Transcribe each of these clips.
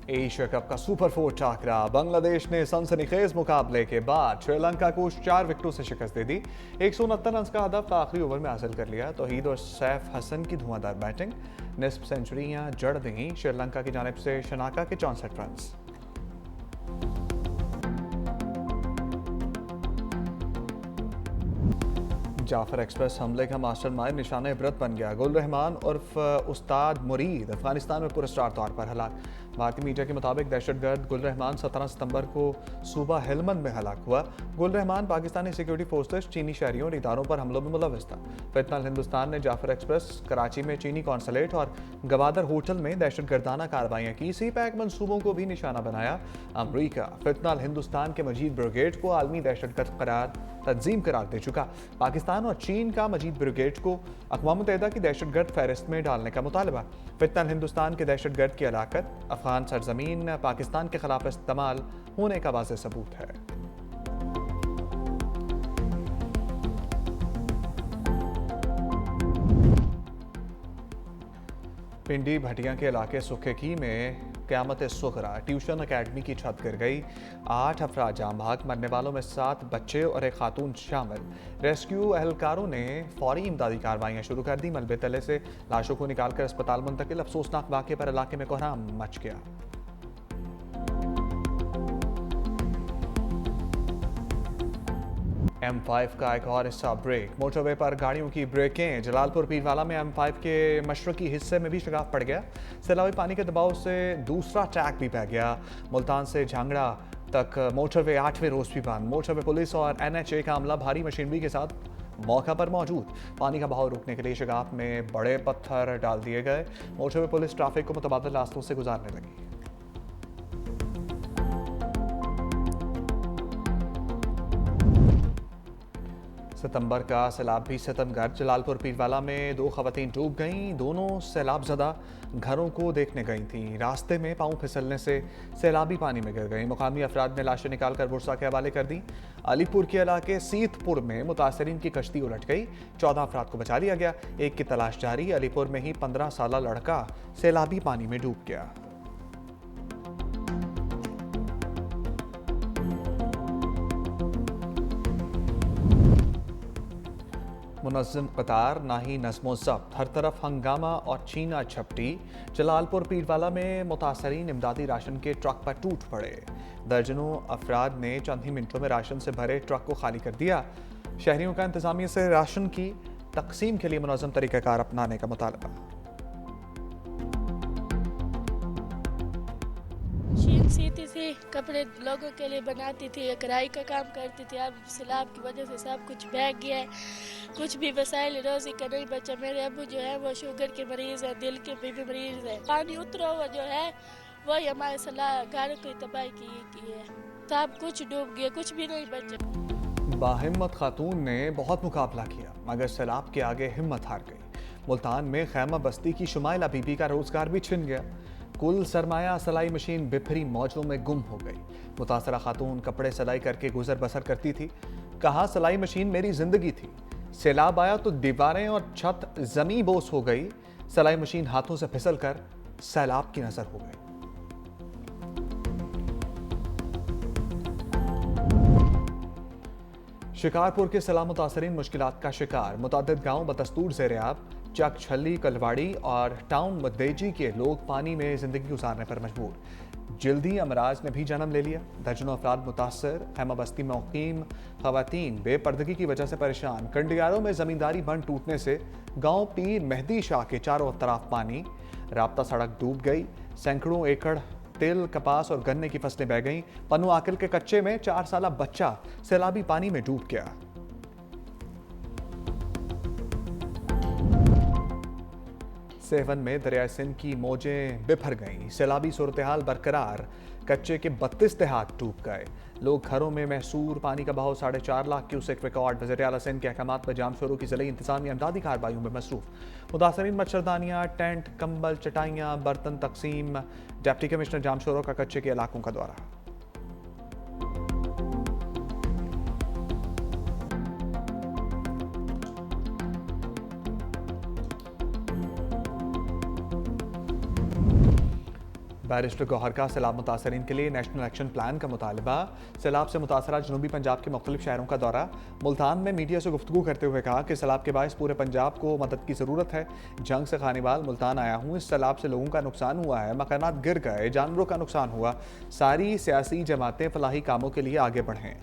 Asia cup का super four टाकरा। Bangladesh ने सनसनीखेज मुकाबले के बाद श्रीलंका को 4 विकेटों से शिकस्त दे दी। 169 रन का हदफ आखिरी ओवर में हासिल कर लिया। तौहीद और सैफ हसन की धुआंधार बैटिंग, निस्फ सेंचुरियां जड़ दी श्रीलंका की जानिब से शनाका के 64 रन। जाफर एक्सप्रेस हमले का मास्टरमाइंड निशाने इबरत बन गया। गुल रहमान उर्फ उस्ताद मुरीद अफगानिस्तान में पुरस्कार तौर पर हलाक। भारतीय मीडिया के मुताबिक दहशतगर्द गुल रहमान 17 सितंबर को सूबा हेलमंद में हलाक हुआ। गुल रहमान पाकिस्तानी सिक्योरिटी फोर्सेस चीनी शहरियों और इदारों पर हमलों में मुलविस था। फिलहाल हिंदुस्तान ने जाफर एक्सप्रेस, कराची में चीनी कॉन्सुलेट और गवादर होटल में दहशतगर्दाना कार्रवाइयाँ की। सी पैक मनसूबों को भी निशाना बनाया अमरीका। फिलहाल हिंदुस्तान के मजीद ब्रिगेड को आलमी दहशतगर्द तंजीम करार दे चुका। पाकिस्तान और चीन का मजीद ब्रिगेड को अक़वाम मुत्तहिदा की दहशतगर्द फहरिस्त में डालने का मुतालबा। फिलहाल हिंदुस्तान के दहशतगर्द की हलाकत अफगान सरजमीन पाकिस्तान के खिलाफ इस्तेमाल होने का वाज़ेह सबूत है। पिंडी भटिया के इलाके सुखेकी में क़यामत सुगरा ट्यूशन अकेडमी की छत गिर गई। 8 अफराद जाम भाग, मरने वालों में 7 बच्चे और एक खातून शामिल। रेस्क्यू एहलकारों ने फौरी इमदादी कार्रवाइयाँ शुरू कर दी। मलबे तले से लाशों को निकालकर अस्पताल मुंतकिल। अफसोसनाक वाक़े पर इलाके में कोहराम मच गया। M5 का एक और हिस्सा ब्रेक। मोटरवे पर गाड़ियों की ब्रेकें। जलालपुर पीरवाला में M5 के मशरकी हिस्से में भी शगाफ पड़ गया। सैलाबी पानी के दबाव से दूसरा ट्रैक भी बह गया। मुल्तान से झांगड़ा तक मोटरवे 8वें रोज भी बंद। मोटरवे पुलिस और NHA का अमला भारी मशीनरी के साथ मौका पर मौजूद। पानी का बहाव रोकने के लिए शगाफ में बड़े पत्थर डाल दिए गए। मोटरवे पुलिस ट्रैफिक को मुतबादिल रास्तों से गुजारने लगी। सितंबर का सैलाब भी सितमगर्द। जलालपुर पीरवाला में 2 खवातीन डूब गईं। दोनों सैलाबजदा घरों को देखने गई थीं। रास्ते में पांव फिसलने से सैलाबी पानी में गिर गईं। मुकामी अफराद ने लाशें निकालकर बुरसा के हवाले कर दी। अलीपुर के इलाके सीतपुर में मुतासरीन की कश्ती उलट गई। 14 अफराद को बचा लिया गया। एक की तलाश जारी। अलीपुर में ही 15 साला लड़का सैलाबी पानी में डूब गया। मुनज़्ज़म कतार ना ही नज़्मो ज़ब्त, हर तरफ हंगामा और छीना झपटी। जलालपुर पीरवाला में मुतासरीन इमदादी राशन के ट्रक पर टूट पड़े। दर्जनों अफराद ने चंद ही मिनटों में राशन से भरे ट्रक को खाली कर दिया। शहरियों का इंतज़ामिया से राशन की तकसीम के लिए मुनज़्ज़म तरीक़ाकार अपनाने का मुतालबा। शीन सीती थी, कपड़े लोगों के लिए बनाती थी, कढ़ाई का काम करती थी। अब सैलाब की वजह से सब कुछ बह गया है। कुछ भी वसाइल रोजी का नहीं बचा। मेरे अब्बू जो है वो शुगर के मरीज है, दिल के भी मरीज है। पानी उतरा हुआ जो है वही हमारे घर की तबाही की है। सब कुछ डूब गया, कुछ भी नहीं बचा। बाहिम्मत खातून ने बहुत मुकाबला किया मगर सैलाब के आगे हिम्मत हार गई। मुल्तान में खैमा बस्ती की शुमाइला बीबी का रोजगार भी छिन गया। कुल सरमाया सिलाई मशीन बिफरी मौजों में गुम हो गई। मुतासरा खातून कपड़े सिलाई करके गुजर बसर करती थी। कहा, सिलाई मशीन मेरी जिंदगी थी। सैलाब आया तो दीवारें और छत जमी बोस हो गई। सिलाई मशीन हाथों से फिसल कर सैलाब की नजर हो गई। शिकारपुर के सैलाब मुतासरीन मुश्किलात का शिकार। मुतअद्दिद गांव बदस्तूर ज़ेर-ए-आब, चक छली, कलवाड़ी और टाउन मुद्देजी के लोग पानी में जिंदगी गुजारने पर मजबूर। जल्दी अमराज ने भी जन्म ले लिया। दर्जनों अफराद मुतासर। हैमा बस्ती में मुकीम खवातीन बेपर्दगी की वजह से परेशान। कंडियारों में जमींदारी बंद टूटने से गांव पीर मेहदी शाह के चारों तरफ पानी। राब्ता सड़क डूब गई। सैकड़ों एकड़ तिल, कपास और गन्ने की फसलें बह गईं। पन्नू आकिल के कच्चे में 4 साला बच्चा सैलाबी पानी में डूब गया। सेवन में दरिया सिंध की मौजें बिफर गईं। सैलाबी सूरत-ए-हाल बरकरार। कच्चे के 32 देहात डूब गए। लोग घरों में महसूर। पानी का बहाव 4.5 लाख क्यूसेक रिकॉर्ड। वज़ीर आला सिंध के अहकामात पर जाम शोरों की ज़िले इंतज़ामिया इमदादी कार्रवाइयों में मसरूफ। मुतासरीन मच्छरदानियाँ, टेंट, कंबल, चटाइयाँ, बर्तन तकसीम। डिप्टी कमिश्नर जाम शोरों का कच्चे के इलाकों का दौरा। बैरिस्टर गौहर का सैलाब मुतासरीन के लिए नेशनल एक्शन प्लान का मुतालबा। सैलाब से मुतासरा जनूबी पंजाब के मुख्तलिफ शहरों का दौरा। मुल्तान में मीडिया से गुफ्तगू करते हुए कहा कि सैलाब के बायस पूरे पंजाब को मदद की ज़रूरत है। जंग से खानीवाल मुल्तान आया हूँ। इस सैलाब से लोगों का नुकसान हुआ है, मकानात गिर गए, जानवरों का नुकसान हुआ। सारी सियासी जमातें फलाही कामों के लिए आगे बढ़ें।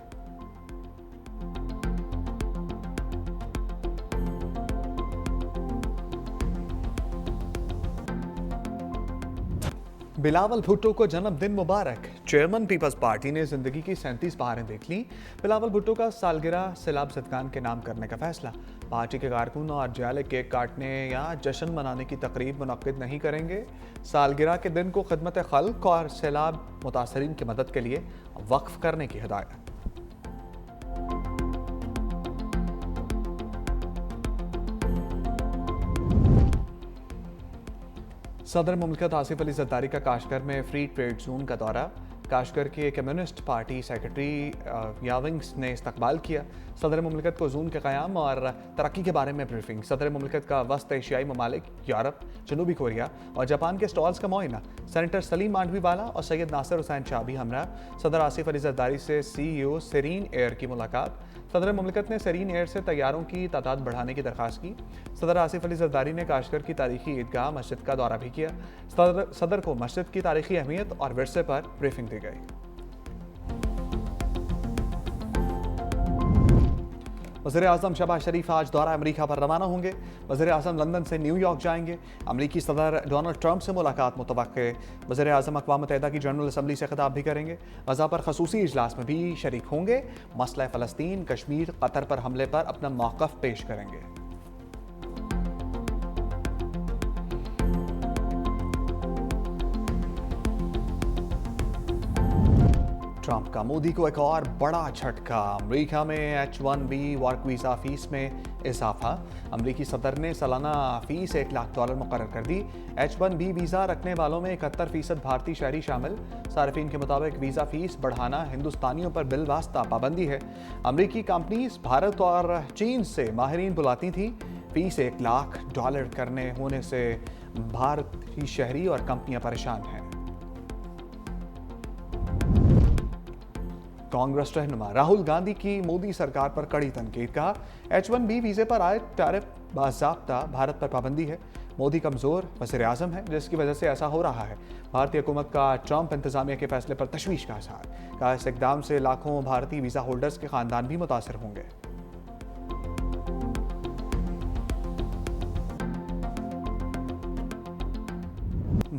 बिलावल भुट्टो को जन्मदिन मुबारक। चेयरमैन पीपल्स पार्टी ने जिंदगी की 37 बहारें देख ली। बिलावल भुट्टो का सालगिरह सैलाब ज़दगान के नाम करने का फैसला। पार्टी के कारकुन और जाले केक काटने या जश्न मनाने की तकरीब मुनक्किद नहीं करेंगे। सालगिरह के दिन को खिदमत खल्क और सैलाब मुतासरीन की मदद के लिए वक्फ करने की हिदायत। सदर मुमलिकत आसिफ अली जरदारी का काशगर में फ्री ट्रेड जोन का दौरा। काशगर के कम्युनिस्ट पार्टी सेक्रेटरी याविंग्स ने इस्तकबाल किया। सदर मुमलिकत को जोन के क़याम और तरक्की के बारे में ब्रीफिंग। सदर मुमलिकत का वस्त एशियाई ममालिक, यूरोप, जनूबी कोरिया और जापान के स्टॉल्स का मुआयना। सेनेटर सलीम मांडवीवाला और सैयद नासिर हुसैन शाह भी हमरा। सदर आसिफ अली जरदारी से CEO सेरीन एयर की मुलाकात। सदर मुमलिकत ने सेरीन एयर से तैयारों की तादाद बढ़ाने की दरख्वास्त की। सदर आसिफ अली जरदारी ने काशगर की तारीखी ईदगाह मस्जिद का दौरा भी किया। सदर को मस्जिद की तारीखी अहमियत और विरसे पर ब्रीफिंग दी गई। वज़ीर आज़म शहबाज शरीफ आज दौरा अमरीका पर रवाना होंगे। वज़ीर आज़म लंदन से न्यूयॉर्क जाएंगे। अमरीकी सदर डोनाल्ड ट्रंप से मुलाकात मुतवक्के। वज़ीर आज़म अक़वाम मुत्तहिदा की जनरल असम्बली से खिताब भी करेंगे। गज़ा पर खसूसी इजलास में भी शरीक होंगे। मसला फ़लस्तीन, कश्मीर, कतर पर हमले पर अपना मौक़िफ़ पेश करेंगे। ट्रंप का मोदी को एक और बड़ा झटका। अमेरिका में H-1B वर्क वीज़ा फीस में इजाफा। अमेरिकी सदर ने सालाना फीस $1 लाख मुकर्रर कर दी। H-1B वीज़ा रखने वालों में 71% भारतीय शहरी शामिल। सार्फिन के मुताबिक वीज़ा फीस बढ़ाना हिंदुस्तानियों पर बिलवास्ता पाबंदी है। अमेरिकी कंपनीज भारत और चीन से माहिरीन बुलाती थी। फीस $1 लाख करने होने से भारतीय शहरी और कंपनियां परेशान हैं। कांग्रेस रहनुमा राहुल गांधी की मोदी सरकार पर कड़ी तनकीद। कहा H-1B वीजे पर आए टैरिफ बाज़ाब्ता, भारत पर पाबंदी है। मोदी कमजोर वज़ीर आज़म है जिसकी वजह से ऐसा हो रहा है। भारतीय हुकूमत का ट्रंप इंतजामिया के फैसले पर तशवीश का इज़हार। कहा इस इक़दाम से लाखों भारतीय वीज़ा होल्डर्स के खानदान भी मुतासर होंगे।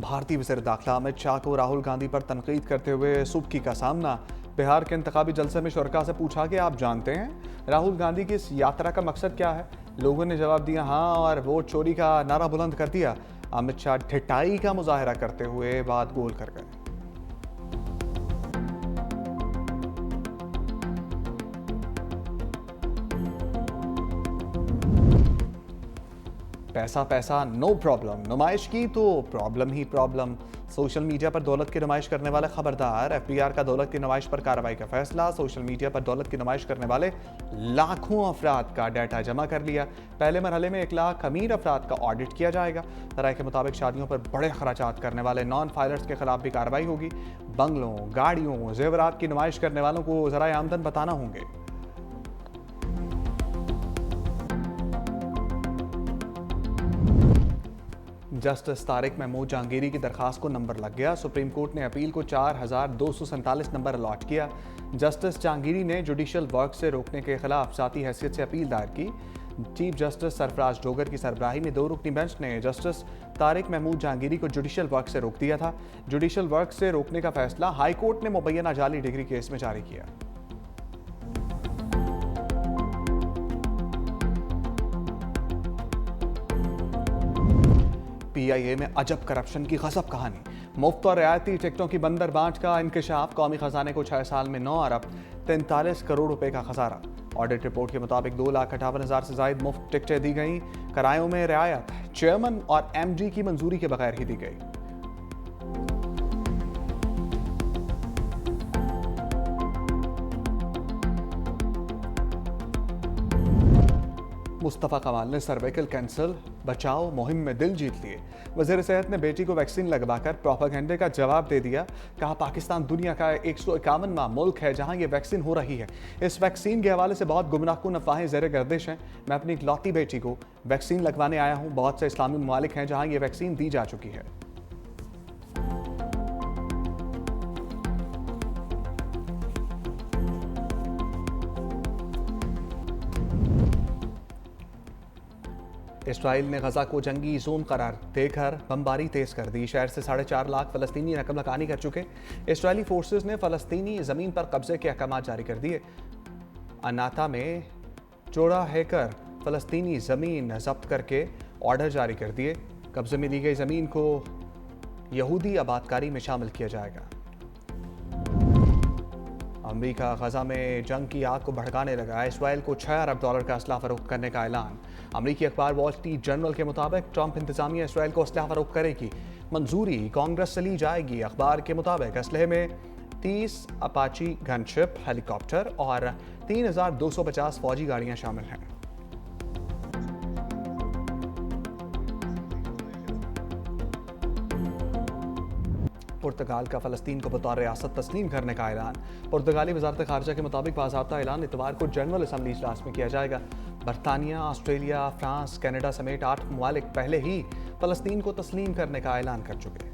भारतीय वज़ीर दाखिला अमित शाह को राहुल गांधी पर तनकीद करते हुए सुबकी का सामना। बिहार के इंतखाबी जलसे में शुरका से पूछा कि आप जानते हैं राहुल गांधी की इस यात्रा का मकसद क्या है। लोगों ने जवाब दिया हाँ, और वोट चोरी का नारा बुलंद कर दिया। अमित शाह ढिठाई का मुजाहरा करते हुए बात गोल कर गए। पैसा पैसा नो प्रॉब्लम, नुमाइश की तो प्रॉब्लम ही प्रॉब्लम। सोशल मीडिया पर दौलत की नुमाइश करने वाले खबरदार। FBI का दौलत की नुमाइश पर कार्रवाई का फैसला। सोशल मीडिया पर दौलत की नुमाइश करने वाले लाखों अफराद का डाटा जमा कर लिया। पहले मरहले में 1 लाख अमीर अफराद का ऑडिट किया जाएगा। राय के मुताबिक शादियों पर बड़े खर्चात करने वाले नॉन फाइलर्स के खिलाफ भी कार्रवाई होगी। बंगलों, गाड़ियों, जेवरात की नुमाइश करने वालों को ज़राए आमदन बताना होंगे। जस्टिस तारिक महमूद जहांगीरी की दरखास्त को नंबर लग गया। सुप्रीम कोर्ट ने अपील को 4247 नंबर अलॉट किया। जस्टिस जहांगीरी ने जुडिशल वर्क से रोकने के खिलाफ ज़ाती हैसियत से अपील दायर की। चीफ जस्टिस सरफराज डोगर की सरबराही में 2 रुकनी बेंच ने जस्टिस तारिक महमूद जहांगीरी को जुडिशल वर्क से रोक दिया था। जुडिशल वर्क से रोकने का फैसला हाई कोर्ट ने मुबैना जाली डिग्री केस में जारी किया। PIA में अजब करप्शन की गजब कहानी। मुफ्त और रियायती टिकटों की बंदर बांट का इंकशाफ। कौमी खजाने को 6 साल में 9 अरब 43 करोड़ रुपए का खसारा। ऑडिट रिपोर्ट के मुताबिक 2,58,000 से ज्यादा मुफ्त टिकटें दी गईं। किरायों में रियायत चेयरमैन और MD की मंजूरी के बगैर ही दी गई। मुस्तफ़ा कमाल ने सर्वाइकल कैंसर बचाओ मुहिम में दिल जीत लिए। वज़ीर सेहत ने बेटी को वैक्सीन लगवाकर प्रोपेगेंडे का जवाब दे दिया। कहा पाकिस्तान दुनिया का 151वां मुल्क है जहां ये वैक्सीन हो रही है। इस वैक्सीन के हवाले से बहुत गुमराहकुन अफवाहें ज़ेर गर्दिश हैं। मैं अपनी इकलौती बेटी को वैक्सीन लगवाने आया हूँ। बहुत से इस्लामी ममालिक हैं जहाँ ये वैक्सीन दी जा चुकी है। इसराइल ने गजा को जंगी जोन करार देकर बमबारी तेज कर दी। शहर से 4.5 लाख फलस्तीनी रकम लगानी कर चुके। इसराइली फोर्सेस ने फलस्तीनी जमीन पर कब्जे के अहकाम जारी कर दिए। अनाता में चौड़ा हैकर फलस्तीनी जमीन जब्त करके ऑर्डर जारी कर दिए। कब्जे में ली गई जमीन को यहूदी आबादकारी में शामिल किया जाएगा। अमेरिका गजा में जंग की आग को भड़काने लगा। इसराइल को $6 अरब का असला फरोख्त करने का ऐलान। अमेरिकी अखबार वॉल स्ट्रीट जर्नल के मुताबिक ट्रंप इंतजामिया इसराइल को असला फरोख्त करेगी। मंजूरी कांग्रेस से ली जाएगी। अखबार के मुताबिक असलहे में 30 अपाची गनशिप, हेलीकॉप्टर और 3250 फौजी गाड़ियां शामिल हैं। पुर्तगाल का फ़लस्तीन को बतौर रियासत तस्लीम करने का ऐलान। पुर्तगाली वजारत खारजा के मुताबिक बाज़ाब्ता ऐलान इतवार को जनरल असम्बली इजलास में किया जाएगा। बरतानिया, ऑस्ट्रेलिया, फ्रांस, कनाडा समेत 8 ममालिक पहले ही फ़लस्तीन को तस्लीम करने का ऐलान कर चुके हैं।